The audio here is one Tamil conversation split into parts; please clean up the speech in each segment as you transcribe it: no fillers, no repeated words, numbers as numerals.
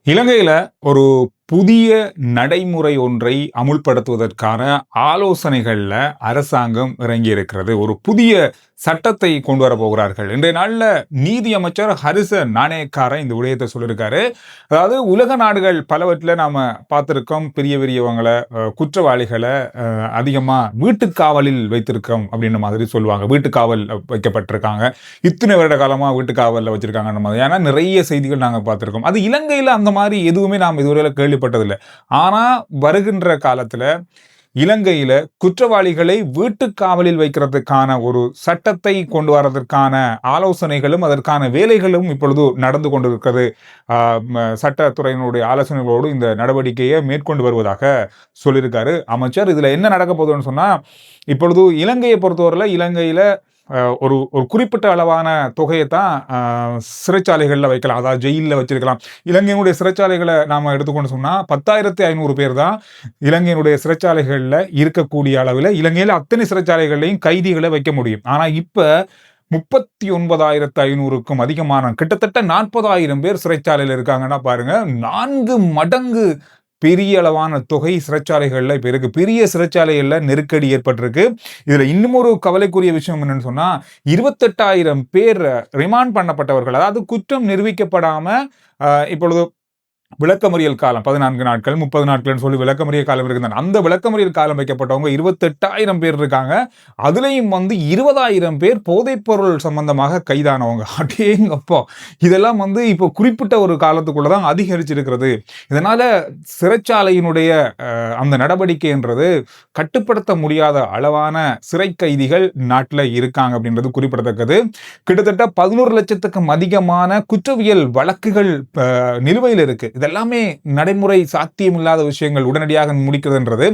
இலங்கையில ஒரு புதிய நடைமுறை ஒன்றை அமுல்படுத்துவதற்கான ஆலோசனைகள்ல அரசாங்கம் இறங்கியிருக்கிறது. ஒரு புதிய சட்டத்தை கொண்டு வரப் போகிறார்கள். இன்றைய நாள்ல நீதி அமைச்சர் ஹரிச நாணயக்கார இந்த விடயத்தை சொல்லியிருக்காரு. அதாவது உலக நாடுகள் பலவற்றில நாம பார்த்திருக்கோம். பெரிய பெரியவங்கள குற்றவாளிகள அதிகமா வீட்டுக் காவலில் வைத்திருக்கோம் அப்படின்ற மாதிரி சொல்லுவாங்க. வீட்டுக் காவல் வைக்கப்பட்டிருக்காங்க. இத்தனை வருட காலமா வீட்டுக் காவல்ல வச்சிருக்காங்கன்ற மாதிரியான நிறைய செய்திகள் நாங்க பார்த்திருக்கோம். அது இலங்கையில அந்த மாதிரி எதுவுமே நாம் இதுவரையில கேள்விப்பட்டதில்லை. ஆனா வருகின்ற காலத்துல இலங்கையில குற்றவாளிகளை வீட்டுக் காவலில் வைக்கிறதுக்கான ஒரு சட்டத்தை கொண்டு வரதற்கான ஆலோசனைகளும் அதற்கான வேலைகளும் இப்பொழுது நடந்து கொண்டிருக்கிறது. சட்டத்துறையினுடைய ஆலோசனைகளோடு இந்த நடவடிக்கையை மேற்கொண்டு வருவதாக சொல்லியிருக்காரு அமைச்சர். இதுல என்ன நடக்க போகுதுன்னு சொன்னா, இப்பொழுது இலங்கையை பொறுத்தவரையில இலங்கையில ஒரு ஒரு குறிப்பிட்ட அளவான தொகையை தான் சிறைச்சாலைகளில் வைக்கலாம், அதாவது ஜெயிலில் வச்சிருக்கலாம். இலங்கையினுடைய சிறைச்சாலைகளை நாம எடுத்துக்கொண்டு சொன்னா 10,500 பேர் தான் இலங்கையினுடைய சிறைச்சாலைகளில் இருக்கக்கூடிய அளவில் இலங்கையில் அத்தனை சிறைச்சாலைகளையும் கைதிகளை வைக்க முடியும். ஆனா இப்ப 39,500க்கும் அதிகமான கிட்டத்தட்ட 40,000 பேர் சிறைச்சாலையில் இருக்காங்கன்னா பாருங்க, 4 மடங்கு பெரிய அளவான தொகை சிறைச்சாலைகள்ல இப்ப இருக்கு. பெரிய சிறைச்சாலைகள்ல நெருக்கடி ஏற்பட்டிருக்கு. இதுல இன்னும் ஒரு கவலைக்குரிய விஷயம் என்னன்னு சொன்னா, 28,000 பேர் ரிமாண்ட் பண்ணப்பட்டவர்கள், அதாவது குற்றம் நிரூபிக்கப்படாம இப்பொழுது விளக்கமறியல் காலம் 14 நாட்கள் 30 நாட்கள் சொல்லி விளக்கமறியல் காலம் இருக்குது. அந்த விளக்கமறியல் காலம் வைக்கப்பட்டவங்க 28,000 பேர் இருக்காங்க. அதுலயும் 20,000 பேர் போதைப்பொருள் சம்பந்தமாக கைதானவங்க. அடேங்கப்பா, இதெல்லாம் இப்போ குறிப்பிட்ட ஒரு காலத்துக்குள்ளதான் அதிகரிச்சிருக்கிறது. இதனால சிறைச்சாலையினுடைய அந்த நடவடிக்கை என்றது கட்டுப்படுத்த முடியாத அளவான சிறை கைதிகள் நாட்டில் இருக்காங்க அப்படின்றது குறிப்பிடத்தக்கது. கிட்டத்தட்ட 11 லட்சத்துக்கும் அதிகமான குற்றவியல் வழக்குகள் நிலுவையில் இருக்கு. இதெல்லாமே நடைமுறை சாத்தியம் இல்லாத விஷயங்கள் உடனடியாக முடிக்கிறதுன்றது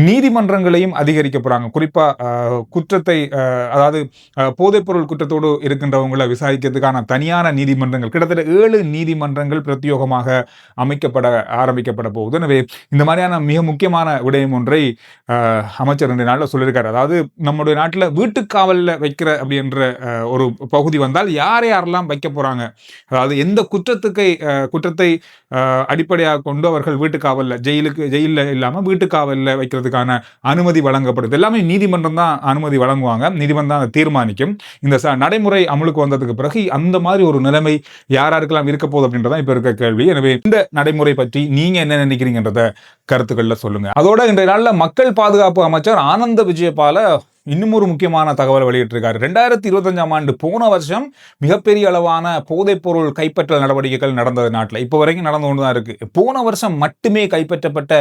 நீதிமன்றங்களையும் அதிகரிக்க போறாங்க. குறிப்பா குற்றத்தை, அதாவது போதைப்பொருள் குற்றத்தோடு இருக்கின்றவங்களை விசாரிக்கிறதுக்கான தனியான நீதிமன்றங்கள் கிட்டத்தட்ட 7 நீதிமன்றங்கள் பிரத்யேகமாக ஆரம்பிக்கப்பட போகுது. எனவே இந்த மாதிரியான மிக முக்கியமான விடயம் ஒன்றை அமைச்சர் 2 நாள்ல சொல்லியிருக்காரு. அதாவது நம்முடைய நாட்டில் வீட்டுக்காவல்ல வைக்கிற அப்படின்ற ஒரு பகுதி வந்தால் யாரெல்லாம் வைக்க போறாங்க, அதாவது எந்த குற்றத்தை அடிப்படையாக கொண்டு அவர்கள் வீட்டுக்காவல்ல ஜெயிலில் இல்லாம வீட்டுக்காவல்ல வைக்கிறதுக்கான அனுமதி வழங்கப்படுது. எல்லாமே நீதிமன்றம் தான் அனுமதி வழங்குவாங்க. நீதிமன்றம் தான் தீர்மானிக்கும். இந்த நடைமுறை அமலுக்கு வந்ததுக்கு பிறகு அந்த மாதிரி ஒரு நிலைமை யாருக்கெல்லாம் இருக்க போகுது அப்படின்றதான் இப்ப இருக்க கேள்வி. எனவே இந்த நடைமுறை பற்றி நீங்க என்ன நினைக்கிறீங்கன்றத கருத்துக்கள்ல சொல்லுங்க. அதோட இன்றைய நாள்ல மக்கள் பாதுகாப்பு அமைச்சர் ஆனந்த விஜயபால இன்னும் ஒரு முக்கியமான தகவல் வெளியிட்டிருக்காரு. 2025ஆம் ஆண்டு போன வருஷம் மிகப்பெரிய அளவான போதைப்பொருள் கைப்பற்றல் நடவடிக்கைகள் நடந்தது நாட்டில். இப்போ வரைக்கும் நடந்து கொண்டுதான் இருக்கு. போன வருஷம் மட்டுமே கைப்பற்றப்பட்ட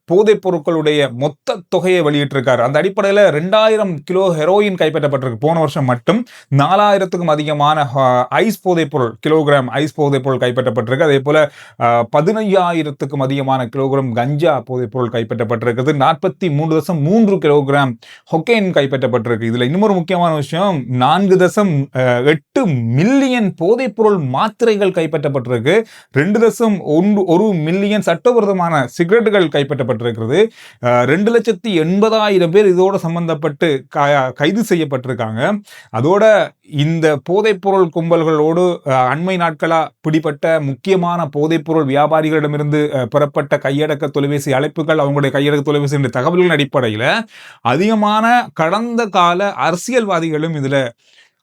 போதைப் பொருட்களுடைய மொத்த தொகையை வெளியிட்டிருக்காரு. அந்த அடிப்படையில் 2000 கிலோ ஹெரோயின் கைப்பற்றப்பட்டிருக்கு போன வருஷம் மட்டும். 4000க்கும் அதிகமான ஐஸ் போதைப்பொருள், கிலோகிராம் ஐஸ் போதைப்பொருள் கைப்பற்றப்பட்டிருக்கு. அதே போல 15,000க்கும் அதிகமான கிலோகிராம் கஞ்சா போதைப்பொருள் கைப்பற்றப்பட்டிருக்கிறது. 43.3 கிலோகிராம் ஹொக்கைன் கைப்பற்றப்பட்டிருக்கு. இதுல இன்னொரு முக்கியமான விஷயம், 4.8 மில்லியன் போதைப்பொருள் மாத்திரைகள் கைப்பற்றப்பட்டிருக்கு. 2.1 மில்லியன் சட்டவிரோதமான சிகரெட்டுகள் கைப்பற்றப்பட்டிருக்கிறது. 2,80,000 பேர் இதோட சம்பந்தப்பட்டு கைது செய்யப்பட்டிருக்காங்க. அதோட இந்த போதைப்பொருள் கும்பல்களோடு அண்மை நாட்களா பிடிப்பட்ட முக்கியமான போதைப்பொருள் வியாபாரிகளிடமிருந்து பெறப்பட்ட கையடக்க தொலைபேசி அழைப்புகள், அவங்களுடைய கையடக்க தொலைபேசி என்ற தகவல்களின் அடிப்படையில் அதிகமான கடந்த கால அரசியல்வாதிகளும் இதுல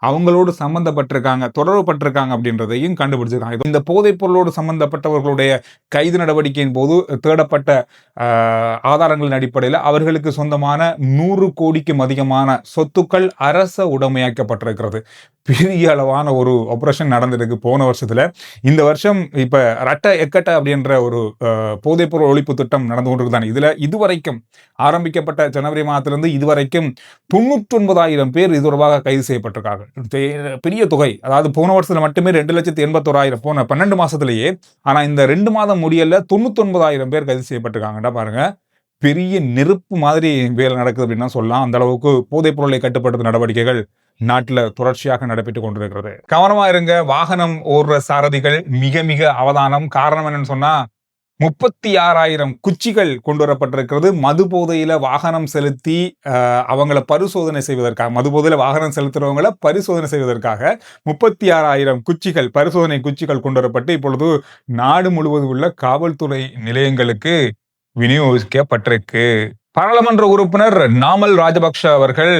அவங்களோடு சம்பந்தப்பட்டிருக்காங்க, தொடர்புபட்டிருக்காங்க அப்படின்றதையும் கண்டுபிடிச்சிருக்காங்க. இந்த போதைப் பொருளோடு சம்பந்தப்பட்டவர்களுடைய கைது நடவடிக்கையின் போது தேடப்பட்ட ஆதாரங்களின் அடிப்படையில் அவர்களுக்கு சொந்தமான 100 கோடிக்கும் அதிகமான சொத்துக்கள் அரச உடைமையாக்கப்பட்டிருக்கிறது. பெரிய அளவான ஒரு ஆபரேஷன் நடந்திருக்கு போன வருஷத்துல. இந்த வருஷம் இப்ப ரட்ட எக்கட்ட அப்படின்ற ஒரு போதைப்பொருள் ஒழிப்பு திட்டம் நடந்து கொண்டிருக்கிறாங்க. இதுல இதுவரைக்கும் ஆரம்பிக்கப்பட்ட ஜனவரி மாதத்திலிருந்து இதுவரைக்கும் 99,000 பேர் இது தொடர்பாக கைது செய்யப்பட்டிருக்காங்க. பெரிய தொகை. அதாவது போன வருஷத்துல மட்டுமே 2,81,000 போன 12 மாசத்திலேயே. ஆனா இந்த 2 மாதம் முடியல 99,000 பேர் கைது செய்யப்பட்டிருக்காங்கடா பாருங்க. பெரிய நெருப்பு மாதிரி வேலை நடக்குது அப்படின்னு சொல்லலாம். அந்த அளவுக்கு போதைப் பொருளை கட்டுப்படுத்தும் நடவடிக்கைகள் நாட்டில் தொடர்ச்சியாக நடைபெற்றுக் கொண்டிருக்கிறது. கவனமா இருங்க. வாகனம் ஓடுற சாரதிகள் மிக மிக அவதானம். காரணம் என்னன்னு சொன்னா, 36,000 குச்சிகள் கொண்டு வரப்பட்டிருக்கிறது. மது போதையில வாகனம் செலுத்தி அவங்கள பரிசோதனை செய்வதற்காக, மது போதையில வாகனம் செலுத்துறவங்கள பரிசோதனை செய்வதற்காக 36,000 குச்சிகள், பரிசோதனை குச்சிகள் கொண்டு வரப்பட்டு இப்பொழுது நாடு முழுவதும் உள்ள காவல்துறை நிலையங்களுக்கு விநியோகிக்கப்பட்டிருக்கு. பாராளுமன்ற உறுப்பினர் நாமல் ராஜபக்ஷ அவர்கள்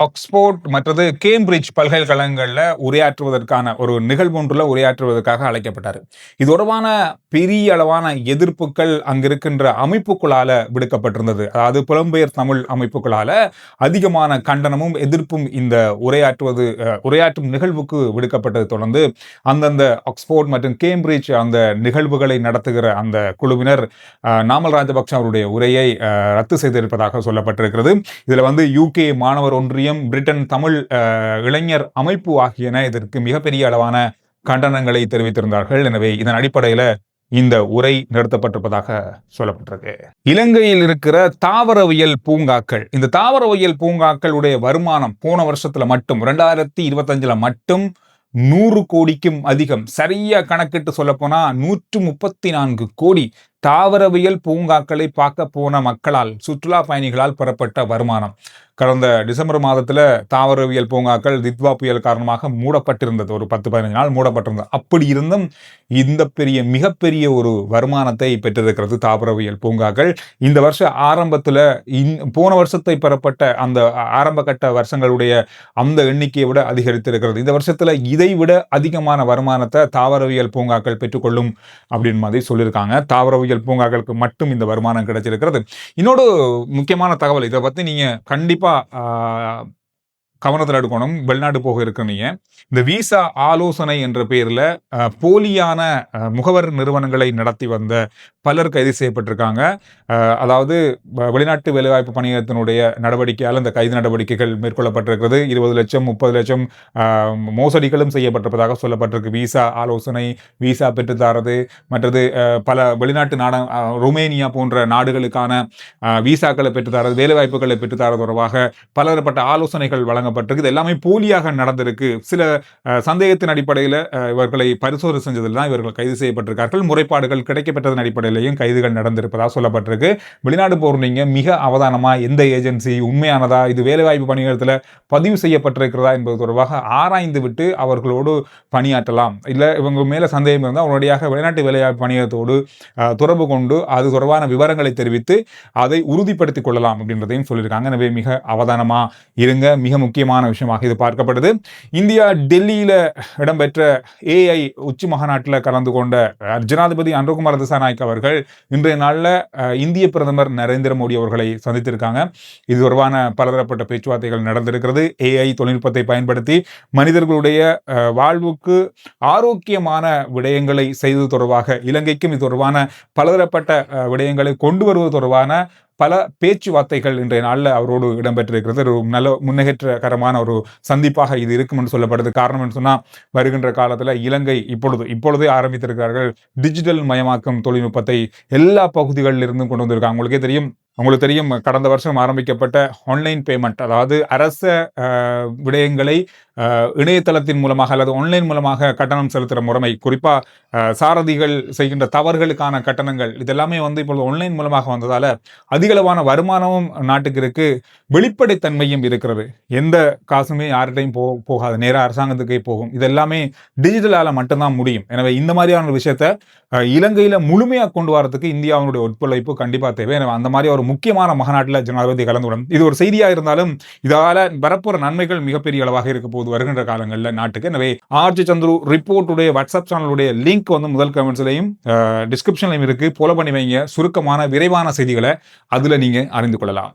ஆக்ஸ்போர்ட் மற்றது கேம்பிரிட்ஜ் பல்கலைக்கழகங்கள்ல உரையாற்றுவதற்கான ஒரு நிகழ்வு ஒன்றுல உரையாற்றுவதற்காக அழைக்கப்பட்டார். இது தொடர்பான பெரிய அளவான எதிர்ப்புகள் அங்கிருக்கின்ற அமைப்புகளால விடுக்கப்பட்டிருந்தது. அதாவது புலம்பெயர் தமிழ் அமைப்புகளால அதிகமான கண்டனமும் எதிர்ப்பும் இந்த உரையாற்றும் நிகழ்வுக்கு விடுக்கப்பட்டது. தொடர்ந்து அந்தந்த ஆக்ஸ்போர்ட் மற்றும் கேம்பிரிட்ஜ் அந்த நிகழ்வுகளை நடத்துகிற அந்த குழுவினர் நாமல் ராஜபக்ஷ அவருடைய உரையை ரத்து செய்திருப்பதாக சொல்லப்பட்டிருக்கிறது. இதுல UK மாணவர் ஒன்றியம், பிரிட்டன் தமிழ் இளைஞர் அமைப்பு ஆகியன இதற்கு மிகப்பெரிய அளவான கண்டனங்களை தெரிவித்திருந்தார்கள். எனவே இதன் அடிப்படையில இந்த உரை நிறுத்தப்பட்டிருப்பதாக சொல்லப்பட்டிருக்கு. இலங்கையில் இருக்கிற தாவரவியல் பூங்காக்கள், இந்த தாவரவியல் பூங்காக்களுடைய வருமானம் போன வருஷத்துல மட்டும் 2025 மட்டும் 100 கோடிக்கும் அதிகம். சரியா கணக்கிட்டு சொல்ல போனா 134 கோடி தாவரவியல் பூங்காக்களை பார்க்க போன மக்களால், சுற்றுலா பயணிகளால் பெறப்பட்ட வருமானம். கடந்த டிசம்பர் மாதத்துல தாவரவியல் பூங்காக்கள் தித்வா புயல் காரணமாக மூடப்பட்டிருந்தது. ஒரு 10-15 நாள் மூடப்பட்டிருந்தது. அப்படி இருந்தும் இந்த மிகப்பெரிய ஒரு வருமானத்தை பெற்றிருக்கிறது தாவரவியல் பூங்காக்கள். இந்த வருஷ ஆரம்பத்துல போன வருஷத்தை பெறப்பட்ட அந்த ஆரம்ப கட்ட வருஷங்களுடைய அந்த எண்ணிக்கையை விட அதிகரித்திருக்கிறது. இந்த வருஷத்துல இதை விட அதிகமான வருமானத்தை தாவரவியல் பூங்காக்கள் பெற்றுக்கொள்ளும் அப்படின்னு மாதிரி சொல்லியிருக்காங்க. தாவரவியல் பூங்காக்களுக்கு மட்டும் இந்த வருமானம் கிடைச்சிருக்கிறது. இன்னொரு முக்கியமான தகவல், இதை பத்தி நீங்க கண்டிப்பா கவனத்தில் எடுக்கணும். வெளிநாடு போக இருக்கிறீங்க, இந்த விசா ஆலோசனை என்ற பெயர்ல போலியான முகவர் நிறுவனங்களை நடத்தி வந்த பலர் கைது செய்யப்பட்டிருக்காங்க. அதாவது வெளிநாட்டு வேலைவாய்ப்பு பணியகத்தினுடைய நடவடிக்கையால் இந்த கைது நடவடிக்கைகள் மேற்கொள்ளப்பட்டிருக்கிறது. 20 லட்சம் 30 லட்சம் மோசடிகளும் செய்யப்பட்டிருப்பதாக சொல்லப்பட்டிருக்கு. விசா ஆலோசனை, விசா பெற்றுத்தாரது, மற்றது பல வெளிநாட்டு ருமேனியா போன்ற நாடுகளுக்கான விசாக்களை பெற்றுத்தாரது, வேலைவாய்ப்புகளை பெற்றுத்தாரது தொடர்பாக பலதரப்பட்ட ஆலோசனைகள் வழங்கப்பட்டிருக்கு. இது எல்லாமே போலியாக நடந்திருக்கு. சில சந்தேகத்தின் அடிப்படையில் இவர்களை பரிசோதனை செஞ்சதில் தான் இவர்கள் கைது செய்யப்பட்டிருக்கார்கள். முறைப்பாடுகள் கிடைக்கப்பட்டதன் அடிப்படையில் கைதுகள் நடந்திருப்பதாக சொல்லப்பட்டிருக்கு. வெளிநாடு போறீங்க, மிக அவதானமா எந்த ஏஜென்சி உண்மையானதா, இது வேலைவாய்ப்பு பணியிடத்தில் பதிவு செய்யப்பட்டிருக்கிறதா என்பது தொடர்பாக ஆராய்ந்து விட்டு அவர்களோடு பணியாற்றலாம். இல்லை இவங்க மேல சந்தேகம் இருந்தால் உடனடியாக வெளிநாட்டு வேலைவாய்ப்பு பணியிடத்தோடு தொடர்பு கொண்டு அது தொடர்பான விவரங்களை தெரிவித்து அதை உறுதிப்படுத்திக் கொள்ளலாம் அப்படின்றதையும் சொல்லியிருக்காங்க. எனவே மிக அவதானமா இருங்க. மிக முக்கியமான விஷயமாக இது பார்க்கப்படுது. இந்தியா டெல்லியில இடம்பெற்ற AI உச்சி மகாநாட்டில் கலந்து கொண்ட ஜனாதிபதி அனுரகுமார் திசாநாயக் அவர்கள் இன்றைய நாளில் இந்திய பிரதமர் நரேந்திர மோடி அவர்களை சந்தித்திருக்காங்க. இது தொடர்பான பலதரப்பட்ட பேச்சுவார்த்தைகள் நடந்திருக்கிறது. AI தொழில்நுட்பத்தை பயன்படுத்தி மனிதர்களுடைய வாழ்வுக்கு ஆரோக்கியமான விடயங்களை செய்வது தொடர்பாக, இலங்கைக்கும் இது தொடர்பான பலதரப்பட்ட விடயங்களை கொண்டு வருவது தொடர்பான பல பேச்சுவார்த்தைகள் இன்றைய நாளில் அவரோடு இடம்பெற்றிருக்கிறது. ஒரு நல்ல முன்னேற்றகரமான ஒரு சந்திப்பாக இது இருக்கும் என்று சொல்லப்படுது. காரணம் என்று சொன்னால், வருகின்ற காலத்தில் இலங்கை இப்பொழுதே ஆரம்பித்திருக்கிறார்கள் டிஜிட்டல் மயமாக்கும் தொழில்நுட்பத்தை எல்லா பகுதிகளில் இருந்தும் கொண்டு வந்திருக்காங்க. உங்களுக்கு தெரியும் கடந்த வருஷம் ஆரம்பிக்கப்பட்ட ஆன்லைன் பேமெண்ட், அதாவது அரச விடயங்களை இணையதளத்தின் மூலமாக அல்லது ஆன்லைன் மூலமாக கட்டணம் செலுத்துகிற முறைமை, குறிப்பாக சாரதிகள் செய்கின்ற தவறுகளுக்கான கட்டணங்கள், இதெல்லாமே இப்பொழுது ஆன்லைன் மூலமாக வந்ததால அதிகளவான வருமானமும் நாட்டுக்கு இருக்கு, வெளிப்படைத்தன்மையும் இருக்கிறது. எந்த காசுமே யார்கிட்டையும் போகாது, நேராக அரசாங்கத்துக்கே போகும். இதெல்லாமே டிஜிட்டலால மட்டும்தான் முடியும். எனவே இந்த மாதிரியான ஒரு விஷயத்த இலங்கையில முழுமையாக கொண்டு வரதுக்கு இந்தியாவுடைய ஒத்துழைப்பு கண்டிப்பா தேவை. எனவே அந்த மாதிரி ஒரு முக்கியமான மாநாட்டில் ஜனாதிபதி கலந்துடன் இது ஒரு செய்தியா இருந்தாலும் இதால வரப்போற நன்மைகள் மிகப்பெரிய அளவாக இருக்க போது வருகின்ற காலங்களில் நாட்டுக்கு. எனவே ஆர்ஜி சந்துரு ரிப்போர்ட்டுடைய வாட்ஸ்அப் சேனலுடைய லிங்க் முதல் கமெண்ட்ஸ்லையும் டிஸ்கிரிப்ஷன்லையும் இருக்கு. ஃபாலோ பண்ணி வைங்க. சுருக்கமான விரைவான செய்திகளை அதுல நீங்க அறிந்து கொள்ளலாம்.